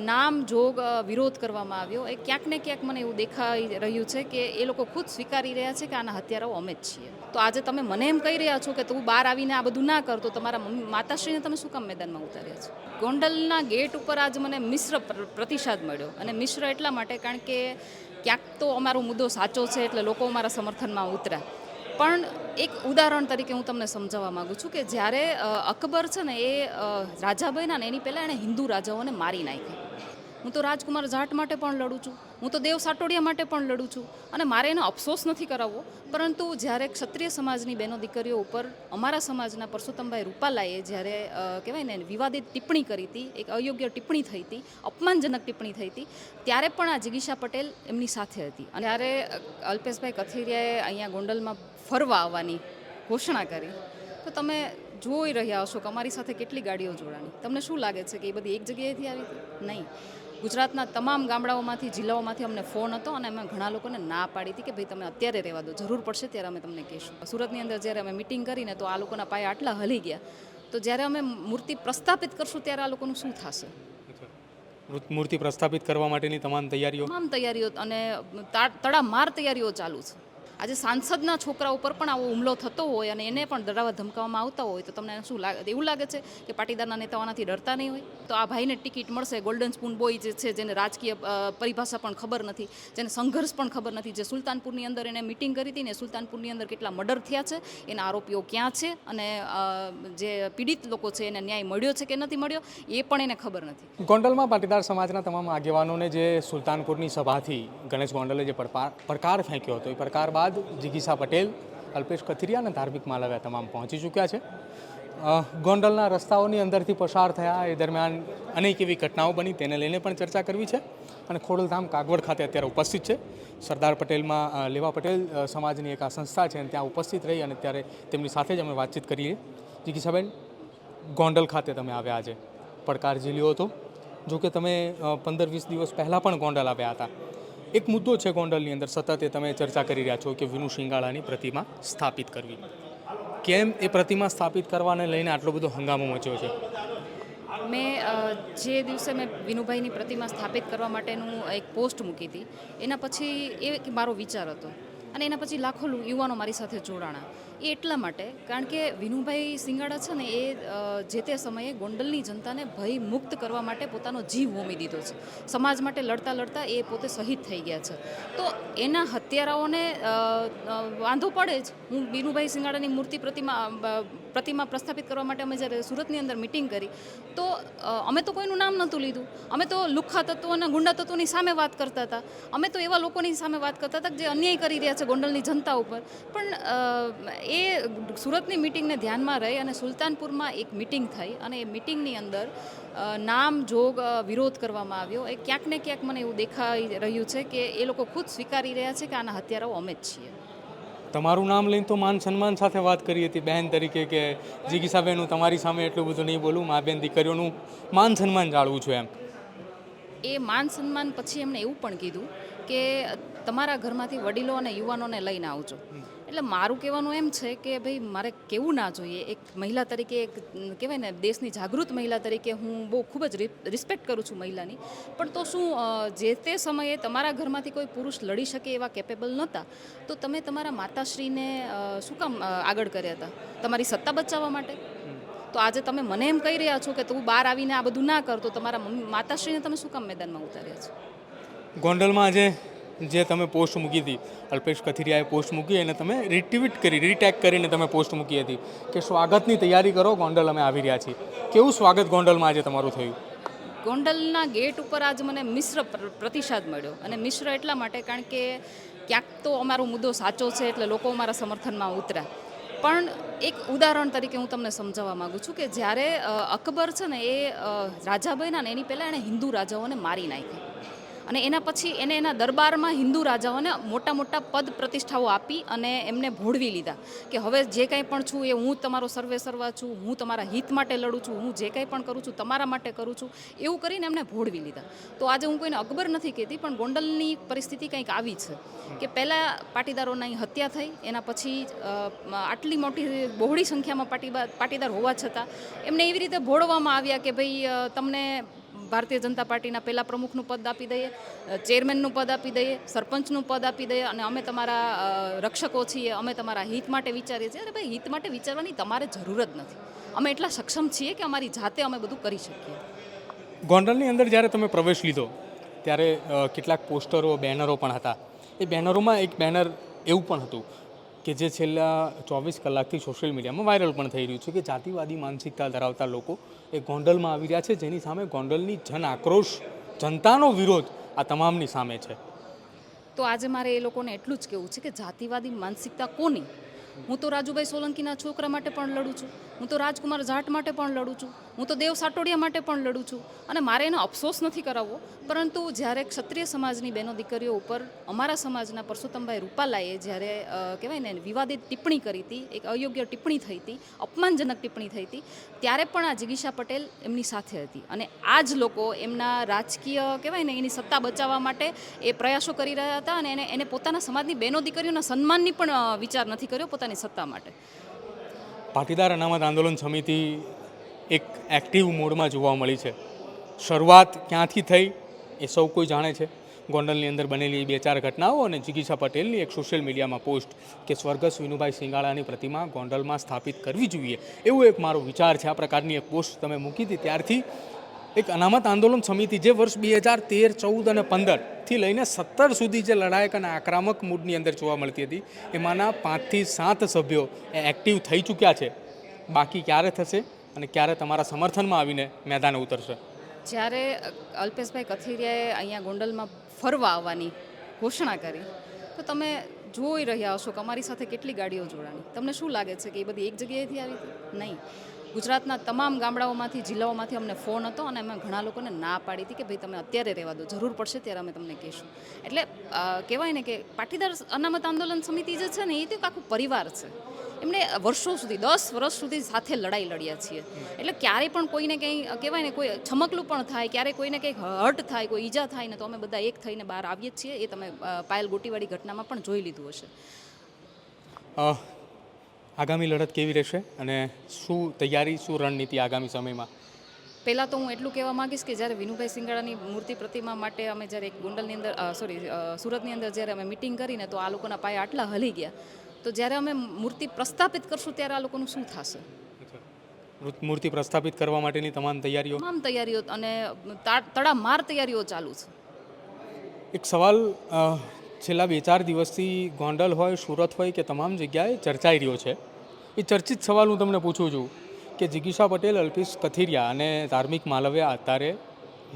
નામ જોગ વિરોધ કરવામાં આવ્યો એ ક્યાંક ને ક્યાંક મને એવું દેખાઈ રહ્યું છે કે એ લોકો ખુદ સ્વીકારી રહ્યા છે કે આના હત્યારાઓ અમે જ છીએ. તો આજે તમે મને એમ કહી રહ્યા છો કે તું બહાર આવીને આ બધું ના કરતો તમારા માતાશ્રીને તમે શું કામ મેદાનમાં ઉતાર્યા છો. ગોંડલના ગેટ ઉપર આજ મને મિશ્ર પ્રતિસાદ મળ્યો અને મિશ્ર એટલા માટે કારણ કે ક્યાંક તો અમારો મુદ્દો સાચો છે એટલે લોકો અમારા સમર્થનમાં ઉતર્યા. પણ એક ઉદાહરણ તરીકે હું તમને સમજાવવા માગું છું કે જ્યારે અકબર છે ને એ રાજા બન્યા ને એની પહેલાં એણે હિન્દુ રાજાઓને મારી નાખ્યા. હું તો રાજકુમાર જાટ માટે પણ લડું છું, હું તો દેવ સાટોડિયા માટે પણ લડું છું અને મારે એનો અફસોસ નથી કરાવવો. પરંતુ જ્યારે ક્ષત્રિય સમાજની બહેનો દીકરીઓ ઉપર અમારા સમાજના પરસોત્તમભાઈ રૂપાલાએ જ્યારે કહેવાય ને વિવાદિત ટિપ્પણી કરી હતી, એક અયોગ્ય ટિપ્પણી થઈ હતી, અપમાનજનક ટિપ્પણી થઈ હતી, ત્યારે પણ આ જિગીશા પટેલ એમની સાથે હતી. અને ત્યારે અલ્પેશભાઈ કથિરિયાએ અહીંયા ગોંડલમાં ફરવા આવવાની ઘોષણા કરી તો તમે જોઈ રહ્યા હશો કે અમારી સાથે કેટલી ગાડીઓ જોડાણી. તમને શું લાગે છે કે એ બધી એક જગ્યાએથી આવી હતી? નહીં. ગુજરાતના તમામ ગામડાઓમાંથી, જિલ્લાઓમાંથી અમને ફોન હતો અને અમે ઘણા લોકોને ના પાડી હતી કે ભાઈ તમે અત્યારે રહેવા દો, જરૂર પડશે ત્યારે અમે તમને કહીશું. સુરતની અંદર જ્યારે અમે મિટિંગ કરીને તો આ લોકોના પાયા આટલા હલી ગયા, તો જ્યારે અમે મૂર્તિ પ્રસ્થાપિત કરશું ત્યારે આ લોકોનું શું થશે? મૂર્તિ પ્રસ્થાપિત કરવા માટેની તમામ તૈયારીઓ અને તડામાર તૈયારીઓ ચાલુ છે. આજે સાંસદના છોકરા ઉપર પણ આવો હુમલો થતો હોય અને એને પણ ડરાવવા ધમકાવવામાં આવતા હોય તો તમને શું લાગે? એવું લાગે છે કે પાટીદારના નેતાઓનાથી ડરતા નહીં હોય? તો આ ભાઈને ટિકિટ મળશે, ગોલ્ડન સ્પૂન બોય જે છે, જેને રાજકીય પરિભાષા પણ ખબર નથી, જેને સંઘર્ષ પણ ખબર નથી, જે સુલતાનપુરની અંદર એને મિટિંગ કરી હતી ને સુલતાનપુરની અંદર કેટલા મર્ડર થયા છે, એના આરોપીઓ ક્યાં છે અને જે પીડિત લોકો છે એને ન્યાય મળ્યો છે કે નથી મળ્યો એ પણ એને ખબર નથી. ગોંડલમાં પાટીદાર સમાજના તમામ આગેવાનોને જે સુલતાનપુરની સભાથી ગણેશ ગોંડલે જે પડકાર ફેંક્યો હતો એ પડકાર બાદ જિગીશા પટેલ, અલ્પેશ કથિરિયા અને ધાર્મિક માલવ્યા તમામ પહોંચી ચૂક્યા છે. ગોંડલના રસ્તાઓની અંદરથી પસાર થયા એ દરમિયાન અનેક એવી ઘટનાઓ બની, તેને લઈને પણ ચર્ચા કરવી છે. અને ખોડલધામ કાગવડ ખાતે અત્યારે ઉપસ્થિત છે સરદાર પટેલમાં લેવા પટેલ સમાજની એક આ સંસ્થા છે અને ત્યાં ઉપસ્થિત રહી અને ત્યારે તેમની સાથે જ અમે વાતચીત કરીએ. જિગીશાબેન, ગોંડલ ખાતે તમે આવ્યા આજે, પડકાર ઝીલ્યો હતો. જોકે તમે 15-20 દિવસ પહેલાં પણ ગોંડલ આવ્યા હતા. એક મુદ્દો છે ગોંડલની અંદર સતત એ તમે ચર્ચા કરી રહ્યા છો કે વિનુ શિંગાળાની પ્રતિમા સ્થાપિત કરવી. કેમ એ પ્રતિમા સ્થાપિત કરવાને લઈને આટલો બધો હંગામો મચ્યો છે? મેં જે દિવસે મેં વિનુભાઈની પ્રતિમા સ્થાપિત કરવા માટેનું એક પોસ્ટ મૂકી હતી એના પછી એ મારો વિચાર હતો અને એના પછી લાખો યુવાનો મારી સાથે જોડાણા. એ એટલા માટે કારણ કે વિનુભાઈ સિંગાડા છે ને એ જે તે સમયે ગોંડલની જનતાને ભય મુક્ત કરવા માટે પોતાનો જીવ હોમી દીધો છે. સમાજ માટે લડતા લડતા એ પોતે શહીદ થઈ ગયા છે. તો એના હત્યારાઓને વાંધો પડે જ. હું વિનુભાઈ સિંગાડાની મૂર્તિ પ્રતિમા પ્રસ્થાપિત કરવા માટે અમે જ્યારે સુરતની અંદર મિટિંગ કરી તો અમે તો કોઈનું નામ નહોતું લીધું. અમે તો લુખ્ખા તત્વો અને ગુંડા તત્વોની સામે વાત કરતા હતા. અમે તો એવા લોકોની સામે વાત કરતા હતા જે અન્યાય કરી રહ્યા છે ગોંડલની જનતા ઉપર. પણ એ સુરતની મિટિંગને ધ્યાનમાં રહી અને સુલતાનપુરમાં એક મિટિંગ થઈ અને એ મિટિંગની અંદર નામ જોગ વિરોધ કરવામાં આવ્યો. એ ક્યાંક ને ક્યાંક મને એવું દેખાઈ રહ્યું છે કે એ લોકો ખુદ સ્વીકારી રહ્યા છે કે આના હત્યારાઓ અમે જ છીએ. તમારું નામ લઈને તો માન સન્માન સાથે વાત કરી હતી બહેન તરીકે કે જિગીશાબેન હું તમારી સામે એટલું બધું નહીં બોલું, મા બેન દીકરીઓનું માન સન્માન જાળવું છું એમ. એ માન સન્માન પછી એમણે એવું પણ કીધું કે તમારા ઘરમાંથી વડીલો અને યુવાનોને લઈને આવજો. એટલે મારું કહેવાનું એમ છે કે ભાઈ મારે કેવું ના જોઈએ. એક મહિલા તરીકે, એક કહેવાય ને દેશની જાગૃત મહિલા તરીકે હું બહુ ખૂબ જ રિસ્પેક્ટ કરું છું મહિલાની. પણ તો શું જે તે સમયે તમારા ઘરમાંથી કોઈ પુરુષ લડી શકે એવા કેપેબલ નહોતા તો તમે તમારા માતાશ્રીને શું કામ આગળ કર્યા હતા? તમારી સત્તા બચાવવા માટે? તો આજે તમે મને એમ કહી રહ્યા છો કે તું બહાર આવીને આ બધું ના કરતો તમારા માતાશ્રીને તમે શું કામ મેદાનમાં ઉતાર્યા છો? ગોંડલમાં આજે જે તમે પોસ્ટ મૂકી હતી, અલ્પેશ કથિરિયાએ પોસ્ટ મૂકી અને તમે રીટ્વીટ કરી, રીટેગ કરીને તમે પોસ્ટ મૂકી હતી કે સ્વાગતની તૈયારી કરો, ગોંડલ અમે આવી રહ્યા છીએ. કેવું સ્વાગત ગોંડલમાં આજે તમારું થયું? ગોંડલના ગેટ ઉપર આજ મને મિશ્ર પ્રતિસાદ મળ્યો અને મિશ્ર એટલા માટે કારણ કે ક્યાંક તો અમારો મુદ્દો સાચો છે એટલે લોકો અમારા સમર્થનમાં ઉતર્યા. પણ એક ઉદાહરણ તરીકે હું તમને સમજાવવા માગું છું કે જ્યારે અકબર છે ને એ રાજા બન્યા ને એની પહેલાં એણે હિન્દુ રાજાઓને મારી નાખ્યા અને એના પછી એને એના દરબારમાં હિન્દુ રાજાઓને મોટા મોટા પદ પ્રતિષ્ઠાઓ આપી અને એમને ભોળવી લીધા કે હવે જે કંઈ પણ છું એ હું તમારો સર્વે સર્વા છું, હું તમારા હિત માટે લડું છું, હું જે કંઈ પણ કરું છું તમારા માટે કરું છું, એવું કરીને એમને ભોળવી લીધા. તો આજે હું કોઈને અકબર નથી કહેતી પણ ગોંડલની પરિસ્થિતિ કંઈક આવી છે કે પહેલાં પાટીદારોની હત્યા થઈ, એના પછી આટલી મોટી બહોળી સંખ્યામાં પાટીદાર હોવા છતાં એમને એવી રીતે ભોળવામાં આવ્યા કે ભાઈ તમને ભારતીય જનતા પાર્ટીના પહેલા પ્રમુખનું પદ આપી દઈએ, ચેરમેનનું પદ આપી દઈએ, સરપંચનું પદ આપી દઈએ અને અમે તમારા રક્ષકો છીએ, અમે તમારા હિત માટે વિચારીએ છીએ. અરે ભાઈ, હિત માટે વિચારવાની તમારે જરૂર જ નથી. અમે એટલા સક્ષમ છીએ કે અમારી જાતે અમે બધું કરી શકીએ. ગોંડલની અંદર જ્યારે તમે પ્રવેશ લીધો ત્યારે કેટલાક પોસ્ટરો બેનરો પણ હતા. એ બેનરોમાં એક બેનર એવું પણ હતું કે જે છેલ્લા 24 કલાકથી સોશિયલ મીડિયામાં વાયરલ પણ થઈ રહ્યું છે કે જાતિવાદી માનસિકતા ધરાવતા લોકો એ ગોંડલમાં આવી રહ્યા છે, જેની સામે ગોંડલની જન આક્રોશ, જનતાનો વિરોધ આ તમામની સામે છે. તો આજે મારે એ લોકોને એટલું જ કહેવું છે કે જાતિવાદી માનસિકતા કોની? હું તો રાજુભાઈ સોલંકીના છોકરા માટે પણ લડું છું, હું તો રાજકુમાર જાટ માટે પણ લડું છું, હું તો દેવ સાટોડિયા માટે પણ લડું છું. અને મારે એનો અફસોસ નથી કરાવવો, પરંતુ જ્યારે ક્ષત્રિય સમાજની બહેનો દીકરીઓ ઉપર અમારા સમાજના પરસોત્તમભાઈ રૂપાલાએ જ્યારે કહેવાય ને વિવાદિત ટિપ્પણી કરી હતી, એક અયોગ્ય ટિપ્પણી થઈ હતી, અપમાનજનક ટિપ્પણી થઈ હતી, ત્યારે પણ આ જિગીશા પટેલ એમની સાથે હતી. અને આ જ લોકો એમના રાજકીય કહેવાય ને એની સત્તા બચાવવા માટે એ પ્રયાસો કરી રહ્યા હતા અને એને પોતાના સમાજની બહેનો દીકરીઓના સન્માનની પણ વિચાર નથી કર્યો પોતાની સત્તા માટે. પાટીદાર અનામત આંદોલન સમિતિ એક એક્ટિવ મોડમાં જોવા મળી છે. શરૂઆત ક્યાંથી થઈ એ સૌ કોઈ જાણે છે. ગોંડલની અંદર બનેલી 2-4 ઘટનાઓ અને જિગીશા પટેલની એક સોશિયલ મીડિયામાં પોસ્ટ કે સ્વર્ગસ્થ વિનુભાઈ સિંગાળાની પ્રતિમા ગોંડલમાં સ્થાપિત કરવી જોઈએ, એવો એક મારો વિચાર છે. આ પ્રકારની એક પોસ્ટ તમે મૂકી હતી ત્યારથી એક અનામત આંદોલન સમિતિ જે વર્ષ 2013, 14 અને 15થી લઈને 17 સુધી જે લડાયક અને આક્રમક મૂડની અંદર જોવા મળતી હતી, એમાંના 5 થી 7 સભ્યો એ એક્ટિવ થઈ ચૂક્યા છે. બાકી ક્યારે થશે અને ક્યારે તમારા સમર્થનમાં આવીને મેદાને ઉતરશે? જ્યારે અલ્પેશભાઈ કથિરિયાએ અહીંયા ગોંડલમાં ફરવા આવવાની ઘોષણા કરી તો તમે જોઈ રહ્યા હશો કે અમારી સાથે કેટલી ગાડીઓ જોડાણી. તમને શું લાગે છે કે એ બધી એક જગ્યાએથી આવી હતી? નહીં. ગુજરાતના તમામ ગામડાઓમાંથી, જિલ્લાઓમાંથી અમને ફોન હતો અને અમે ઘણા લોકોને ના પાડી હતી કે ભાઈ તમે અત્યારે રહેવા દો, જરૂર પડશે ત્યારે અમે તમને કહીશું. એટલે કહેવાય ને કે પાટીદાર અનામત આંદોલન સમિતિ જે છે ને એ તો એક આખું પરિવાર છે. એમને વર્ષો સુધી, 10 વર્ષ સુધી સાથે લડાઈ લડ્યા છીએ. એટલે ક્યારેય પણ કોઈને કંઈ કહેવાય ને કોઈ છમકલું પણ થાય, ક્યારેય કોઈને કંઈક હર્ટ થાય, કોઈ ઈજા થાય ને તો અમે બધા એક થઈને બહાર આવીએ જ છીએ. એ તમે પાયલ ગોટીવાળી ઘટનામાં પણ જોઈ લીધું હશે. આગામી લડત કેવી રહેશે અને શું તૈયારી, શું રણનીતિ આગામી સમયમાં? પહેલાં તો હું એટલું કહેવા માંગીશ કે જ્યારે વિનુભાઈ સિંગાળાની મૂર્તિ પ્રતિમા માટે અમે જ્યારે એક ગોંડલની અંદર સુરતની અંદર જ્યારે અમે મિટિંગ કરીને તો આ લોકોના પાયા આટલા હલી ગયા, તો જ્યારે અમે મૂર્તિ પ્રસ્થાપિત કરશું ત્યારે આ લોકોનું શું થશે? મૂર્તિ પ્રસ્થાપિત કરવા માટેની તમામ તૈયારીઓ અને તડામાર તૈયારીઓ ચાલુ છે. એક સવાલ છેલ્લા 2-4 દિવસથી ગોંડલ હોય, સુરત હોય કે તમામ જગ્યાએ ચર્ચાઈ રહ્યો છે. એ ચર્ચિત સવાલ હું તમને પૂછું છું કે જિગીશા પટેલ, અલ્પેશ કથિરિયા અને ધાર્મિક માલવ્યા અત્યારે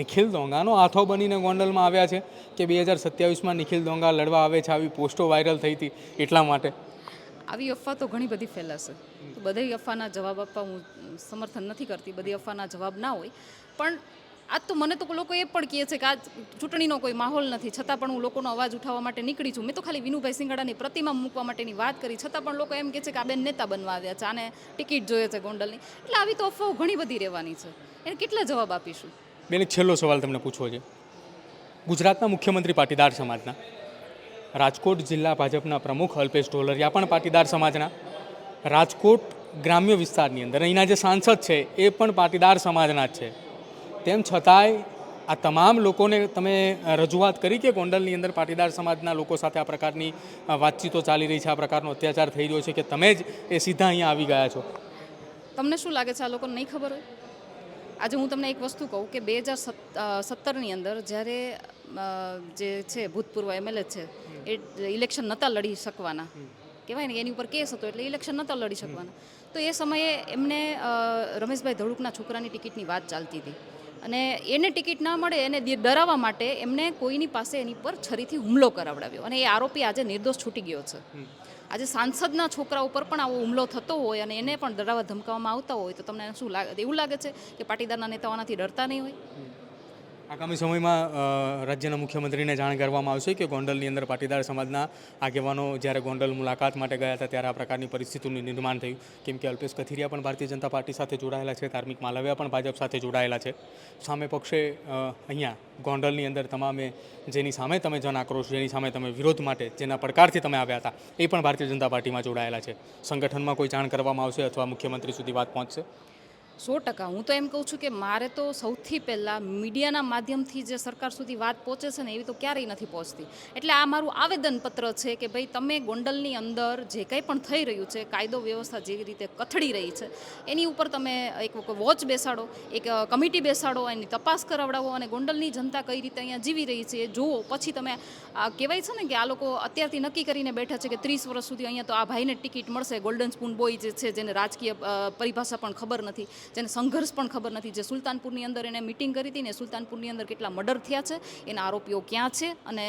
નિખિલ દોંગાનો હાથો બનીને ગોંડલમાં આવ્યા છે કે 2027માં નિખિલ દોંગા લડવા આવે છે, આવી પોસ્ટો વાયરલ થઈ હતી એટલા માટે? આવી અફવા તો ઘણી બધી ફેલાશે. તો બધી અફવાના જવાબ આપવા હું સમર્થન નથી કરતી. બધી અફવાના જવાબ ના હોય. પણ આજ તો મને તો લોકો એ પણ કહે છે કે આજ ચૂંટણીનો કોઈ માહોલ નથી, છતાં પણ હું લોકોનો અવાજ ઉઠાવવા માટે નીકળી છું. મેં તો ખાલી વિનુભાઈ સિંગાળાની પ્રતિમા મૂકવા માટેની વાત કરી, છતાં પણ લોકો એમ કહે છે કે આ બેન નેતા બનવા આવ્યા છે, આને ટિકિટ જોઈએ છે ગોંડલની. એટલે આવી તો અફવાઓ ઘણી બધી રહેવાની છે. એને કેટલા જવાબ આપીશું? બેન, એક છેલ્લો સવાલ તમને પૂછવો છે. ગુજરાતના મુખ્યમંત્રી પાટીદાર સમાજના, રાજકોટ જિલ્લા ભાજપના પ્રમુખ અલ્પેશ ઢોલરિયા પણ પાટીદાર સમાજના, રાજકોટ ગ્રામ્ય વિસ્તારની અંદર અહીંના જે સાંસદ છે એ પણ પાટીદાર સમાજના જ છે. તેમ છતાંય આ તમામ લોકોને તમે રજૂઆત કરી કે ગોંડલની અંદર પાટીદાર સમાજના લોકો સાથે આ પ્રકારની વાતચીતો ચાલી રહી છે, આ પ્રકારનો અત્યાચાર થઈ રહ્યો છે કે તમે જ એ સીધા અહીંયા આવી ગયા છો? તમને શું લાગે છે આ લોકોને નહીં ખબર હોય? આજે હું તમને એક વસ્તુ કહું કે 2017ની અંદર જ્યારે જે છે ભૂતપૂર્વ એમએલએ છે એ ઇલેક્શન નહોતા લડી શકવાના, કહેવાય ને એની ઉપર કેસ હતો એટલે ઇલેક્શન નહોતા લડી શકવાના, તો એ સમયે એમને રમેશભાઈ ધડુકના છોકરાની ટિકિટની વાત ચાલતી હતી અને એને ટિકિટ ના મળે એને ડરાવવા માટે એમને કોઈની પાસે એની પર છરીથી હુમલો કરાવડાવ્યો અને એ આરોપી આજે નિર્દોષ છૂટી ગયો છે. આજે સાંસદના છોકરા ઉપર પણ આવો હુમલો થતો હોય અને એને પણ ડરાવવા ધમકાવવામાં આવતા હોય તો તમને શું લાગે? એવું લાગે છે કે પાટીદારના નેતાઓનાથી ડરતા નહીં હોય? આગામી સમયમાં રાજ્યના મુખ્યમંત્રીને જાણ કરવામાં આવશે કે ગોંડલની અંદર પાટીદાર સમાજના આગેવાનો જ્યારે ગોંડલ મુલાકાત માટે ગયા હતા ત્યારે આ પ્રકારની પરિસ્થિતિનું નિર્માણ થયું, કેમ કે અલ્પેશ કથિરિયા પણ ભારતીય જનતા પાર્ટી સાથે જોડાયેલા છે, ધાર્મિક માલવ્યા પણ ભાજપ સાથે જોડાયેલા છે. સામે પક્ષે અહીંયા ગોંડલની અંદર તમામે જેની સામે તમે જન આક્રોશ, જેની સામે તમે વિરોધ માટે જેના પડકારથી તમે આવ્યા હતા એ પણ ભારતીય જનતા પાર્ટીમાં જોડાયેલા છે. સંગઠનમાં કોઈ જાણ કરવામાં આવશે અથવા મુખ્યમંત્રી સુધી વાત પહોંચશે? 100% હું તો એમ કહું છું કે મારે તો સૌથી પહેલાં મીડિયાના માધ્યમથી જે સરકાર સુધી વાત પહોંચે છે ને એવી તો ક્યારેય નથી પહોંચતી. એટલે આ મારું આવેદનપત્ર છે કે ભાઈ તમે ગોંડલની અંદર જે કંઈ પણ થઈ રહ્યું છે, કાયદો વ્યવસ્થા જેવી રીતે કથળી રહી છે એની ઉપર તમે એક વોચ બેસાડો, એક કમિટી બેસાડો, એની તપાસ કરાવડાવો અને ગોંડલની જનતા કઈ રીતે અહીંયા જીવી રહી છે એ જુઓ. પછી તમે કહેવાય છે ને કે આ લોકો અત્યારથી નક્કી કરીને બેઠા છે કે 30 વર્ષ સુધી અહીંયા તો આ ભાઈને ટિકિટ મળશે. ગોલ્ડન સ્પૂન બોય જે છે, જેને રાજકીય પરિભાષા પણ ખબર નથી, જેને સંઘર્ષ પણ ખબર નથી, જે સુલતાનપુરની અંદર એને મિટિંગ કરી હતી ને સુલતાનપુરની અંદર કેટલા મર્ડર થયા છે, એના આરોપીઓ ક્યાં છે અને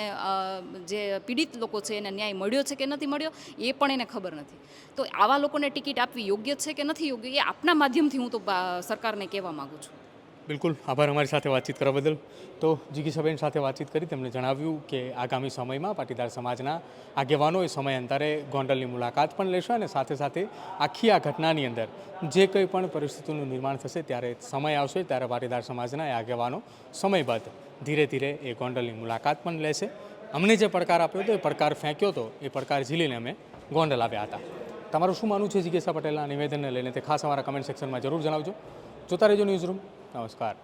જે પીડિત લોકો છે એને ન્યાય મળ્યો છે કે નથી મળ્યો એ પણ એને ખબર નથી. તો આવા લોકોને ટિકિટ આપવી યોગ્ય છે કે નથી યોગ્ય એ આપના માધ્યમથી હું તો સરકારને કહેવા માગું છું. બિલકુલ, આભાર અમારી સાથે વાતચીત કરવા બદલ. તો જિગીસાબેન સાથે વાતચીત કરી તેમણે જણાવ્યું કે આગામી સમયમાં પાટીદાર સમાજના આગેવાનો એ સમયાંતરે ગોંડલની મુલાકાત પણ લેશે અને સાથે સાથે આખી આ ઘટનાની અંદર જે કંઈ પણ પરિસ્થિતિનું નિર્માણ થશે ત્યારે સમય આવશે ત્યારે પાટીદાર સમાજના એ આગેવાનો સમયબદ્ધ ધીરે ધીરે એ ગોંડલની મુલાકાત પણ લેશે. અમને જે પડકાર આપ્યો હતો એ પડકાર ફેંક્યો હતો, એ પડકાર ઝીલીને અમે ગોંડલ આવ્યા હતા. તમારું શું માનવું છે જિગીસા પટેલના નિવેદનને લઈને તે ખાસ અમારા કમેન્ટ સેક્શનમાં જરૂર જણાવજો. જોતા રહેજો ન્યૂઝરૂમ. નમસ્કાર.